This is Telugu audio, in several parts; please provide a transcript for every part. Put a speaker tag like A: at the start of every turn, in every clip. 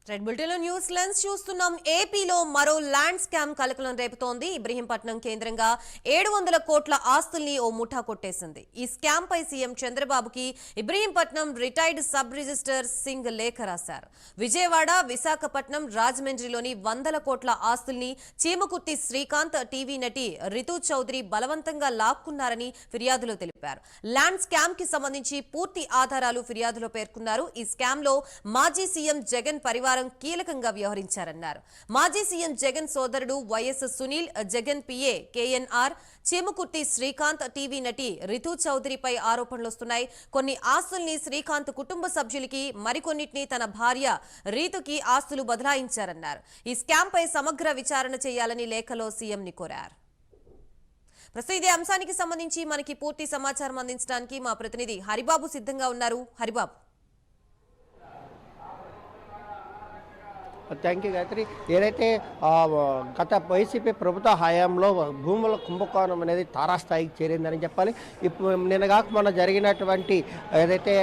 A: రెడ్ బులెటిన్ న్యూస్ లెన్స్ చూస్తున్నాం. ఏపీలో మరో ల్యాండ్ స్కామ్ కలకలం రేపుతోంది. ఇబ్రహీంపట్నం కేంద్రంగా 700 కోట్ల ఆస్తుల్ని ఓ ముఠా కొట్టేసింది. ఈ స్కామ్ పై సీఎం చంద్రబాబుకి Ibrahimpatnam retired sub register Singh లేఖ రాశారు. విజయవాడ, విశాఖపట్నం, రాజమండ్రిలోని 100 కోట్ల ఆస్తుల్ని చీమకుర్తి శ్రీకాంత్, టీవీ నటి రితు చౌదరి బలవంతంగా లాక్కున్నారని ఫిర్యాదులో తెలిపారు. ల్యాండ్ స్కామ్ కి సంబంధించి పూర్తి ఆధారాలు ఫిర్యాదులో పేర్కొన్నారు. ఈ స్కామ్ లో మాజీ సీఎం జగన్ పరివారం కీలకంగా వ్యవహరించారన్నారు. మాజీ సీఎం జగన్ సోదరుడు YS Sunil, Jagan PA KNR, Chimakurthi Srikanth, TV నటి రితు చౌదరిపై ఆరోపణలు వస్తున్నాయి. కొన్ని ఆస్తుల్ని శ్రీకాంత్ కుటుంబ సభ్యులకి, మరికొన్నిటిని తన భార్య రీతుకి ఆస్తులు బదలాయించారన్నారు. ఈ స్కామ్ పై సమగ్ర విచారణ చేయాలని లేఖలో సీఎంని కోరారు. ప్రస్తుతం ఇదే అంశానికి సంబంధించి మనకి పూర్తి సమాచారం అందించడానికి మా ప్రతినిధి హరిబాబు సిద్ధంగా ఉన్నారు. హరిబాబు.
B: Thank you Gayatri. ఏదైతే గత వైసీపీ ప్రభుత్వ హయాంలో భూముల కుంభకోణం అనేది తారాస్థాయికి చేరిందని చెప్పాలి. ఇప్పుడు నిన్నగాక మొన్న జరిగినటువంటి ఏదైతే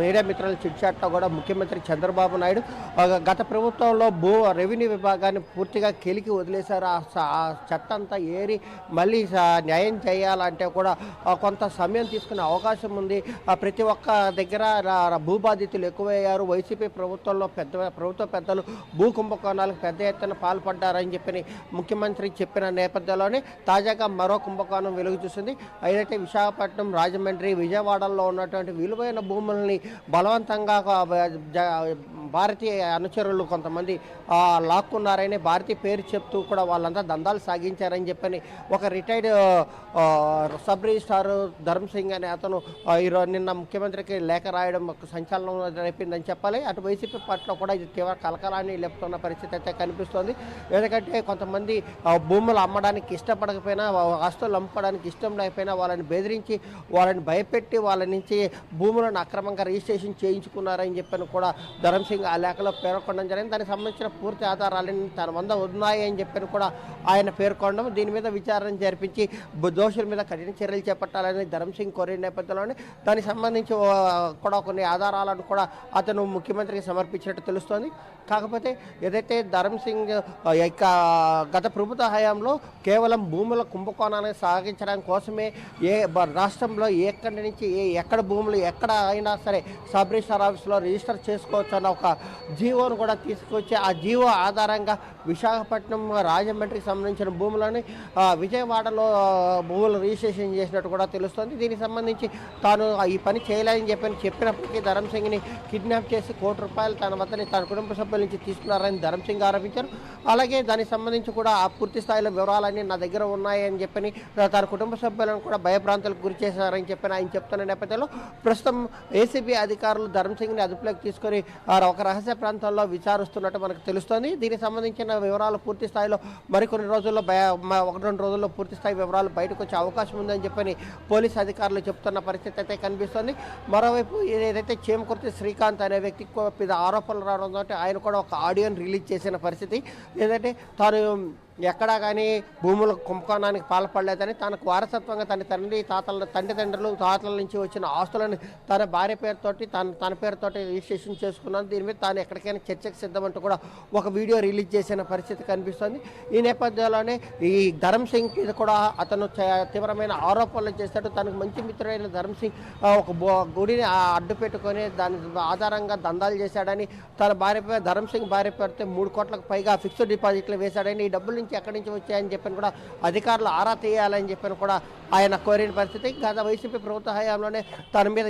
B: మీడియా మిత్రుల చిట్చాట్లో కూడా ముఖ్యమంత్రి చంద్రబాబు నాయుడు గత ప్రభుత్వంలో రెవెన్యూ విభాగాన్ని పూర్తిగా కెలికి వదిలేశారు. ఆ చట్టం అంతా ఏరి మళ్ళీ న్యాయం చేయాలంటే కూడా కొంత సమయం తీసుకునే అవకాశం ఉంది. ప్రతి ఒక్క దగ్గర భూబాధితులు ఎక్కువయ్యారు. వైసీపీ ప్రభుత్వంలో ప్రభుత్వ పెద్దలు భూ కుంభకోణాలకు పెద్ద ఎత్తున పాల్పడ్డారని చెప్పి ముఖ్యమంత్రి చెప్పిన నేపథ్యంలోనే తాజాగా మరో కుంభకోణం వెలుగు చూసింది. ఏదైతే విశాఖపట్నం, రాజమండ్రి, విజయవాడలో ఉన్నటువంటి విలువైన భూములని బలవంతంగా భారతీయ అనుచరులు కొంతమంది లాక్కున్నారని, భారతీయ పేరు చెప్తూ కూడా వాళ్ళంతా దందాలు సాగించారని చెప్పని ఒక రిటైర్డ్ సబ్ రిజిస్ట్రార్ ధర్మసింగ్ అనే అతను ఈరోజు నిన్న ముఖ్యమంత్రికి లేఖ రాయడం ఒక సంచలనం రేపిందని చెప్పాలి. అటు వైసీపీ పట్ల కూడా ఇది తీవ్ర కలకలాన్ని లేపుతున్న పరిస్థితి అయితే కనిపిస్తోంది. ఎందుకంటే కొంతమంది భూములు అమ్మడానికి ఇష్టపడకపోయినా, ఆస్తులు అమ్మడానికి ఇష్టం లేకపోయినా వాళ్ళని బెదిరించి, వాళ్ళని భయపెట్టి వాళ్ళ నుంచి భూములను అక్రమంగా రిజిస్ట్రేషన్ చేయించుకున్నారని చెప్పని కూడా ధర్మసింగ్ ఆ లేఖలో పేర్కొనడం జరిగింది. దానికి సంబంధించిన పూర్తి ఆధారాలన్నీ తన వద్ద ఉన్నాయి అని చెప్పని కూడా ఆయన పేర్కొనడం, దీని మీద విచారణ జరిపించి దోషుల మీద కఠిన చర్యలు చేపట్టాలని ధర్మసింగ్ కోరిన నేపథ్యంలోనే దానికి సంబంధించి కూడా కొన్ని ఆధారాలను కూడా అతను ముఖ్యమంత్రికి సమర్పించినట్టు తెలుస్తోంది. కాకపోతే ఏదైతే ధర్మసింగ్ గత ప్రభుత్వ హయాంలో కేవలం భూముల కుంభకోణాన్ని సాగించడానికి కోసమే రాష్ట్రంలో ఎక్కడి నుంచి ఎక్కడ భూములు ఎక్కడ అయినా సరే సబ్ రిజిస్టర్ ఆఫీస్లో రిజిస్టర్ చేసుకోవచ్చు అన్న ఒక జీవోను కూడా తీసుకొచ్చి ఆ జీవో ఆధారంగా విశాఖపట్నం, రాజమండ్రికి సంబంధించిన భూములని విజయవాడలో భూములు రిజిస్ట్రేషన్ చేసినట్టు కూడా తెలుస్తుంది. దీనికి సంబంధించి తాను ఈ పని చేయలేదని చెప్పినప్పటికీ ధర్మసింగ్ని కిడ్నాప్ చేసి ₹1 కోటి తన వద్దని తన కుటుంబ సభ్యుల నుంచి తీసుకున్నారని ధర్మసింగ్ ఆరోపించారు. అలాగే దానికి సంబంధించి కూడా ఆ పూర్తి స్థాయిలో వివరాలన్నీ నా దగ్గర ఉన్నాయని చెప్పని తన కుటుంబ సభ్యులను కూడా భయభ్రాంతులకు గురి చేశారని చెప్పని ఆయన చెప్తున్న నేపథ్యంలో ప్రస్తుతం ఏసీబీ అధికారులు ధర్మసింగ్ని అదుపులోకి తీసుకొని ఒక రహస్య ప్రాంతంలో విచారిస్తున్నట్టు మనకు తెలుస్తోంది. దీనికి సంబంధించిన వివరాలు పూర్తి స్థాయిలో మరికొన్ని రోజుల్లో 1-2 రోజుల్లో పూర్తి స్థాయి వివరాలు బయటకు వచ్చే అవకాశం ఉందని చెప్పని పోలీసు అధికారులు చెప్తున్న పరిస్థితి అయితే కనిపిస్తోంది. మరోవైపు ఏదైతే చీమకుర్తి శ్రీకాంత్ అనే వ్యక్తికి మీద ఆరోపణలు రావడంతో ఆయన కూడా ఒక ఆడియోని రిలీజ్ చేసిన పరిస్థితి. ఏదంటే తాను ఎక్కడా కానీ భూముల కుంభకోణానికి పాల్పడలేదని, తనకు వారసత్వంగా తన తండ్రిదండ్రులు తాతల నుంచి వచ్చిన ఆస్తులను తన భార్య పేరుతోటి తన పేరుతోటి రిజిస్ట్రేషన్ చేసుకున్నాను. దీని మీద తాను ఎక్కడికైనా చర్చకు సిద్ధమంటూ కూడా ఒక వీడియో రిలీజ్ చేసిన పరిస్థితి కనిపిస్తుంది. ఈ నేపథ్యంలోనే ఈ ధర్మసింగ్ మీద కూడా అతను తీవ్రమైన ఆరోపణలు చేస్తాడు. తనకు మంచి మిత్రుడైన ధర్మసింగ్ ఒక గుడిని అడ్డు పెట్టుకొని దాని ఆధారంగా దందాలు చేశాడని, తన ధర్మసింగ్ భార్య పేరుతో 3 కోట్లకు పైగా ఫిక్స్డ్ డిపాజిట్లు వేశాడని, ఈ డబ్బులు ఎక్కడి నుంచి వచ్చాయని చెప్పని కూడా అధికారులు ఆరా తీయాలని చెప్పని కూడా ఆయన కోరిన పరిస్థితి. గత వైసీపీ ప్రభుత్వ హయాంలోనే తన మీద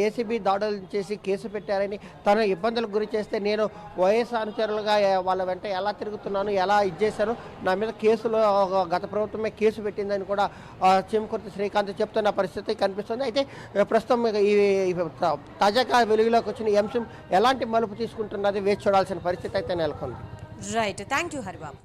B: ఏసీబీ దాడులు చేసి కేసు పెట్టారని, తను ఇబ్బందులకు గురి చేస్తే నేను వైఎస్ అనుచరులుగా వాళ్ళ వెంట ఎలా తిరుగుతున్నాను, ఎలా ఇచ్చేశాను, నా మీద కేసులు గత ప్రభుత్వమే కేసు పెట్టిందని కూడా చీమకుర్తి శ్రీకాంత్ చెప్తున్న పరిస్థితి కనిపిస్తుంది. అయితే ప్రస్తుతం ఈ తాజాగా వెలుగులోకి వచ్చిన ఈ అంశం ఎలాంటి మలుపు తీసుకుంటున్నది వేచి చూడాల్సిన పరిస్థితి అయితే నెలకొంది.
A: Right, thank you Haribabu.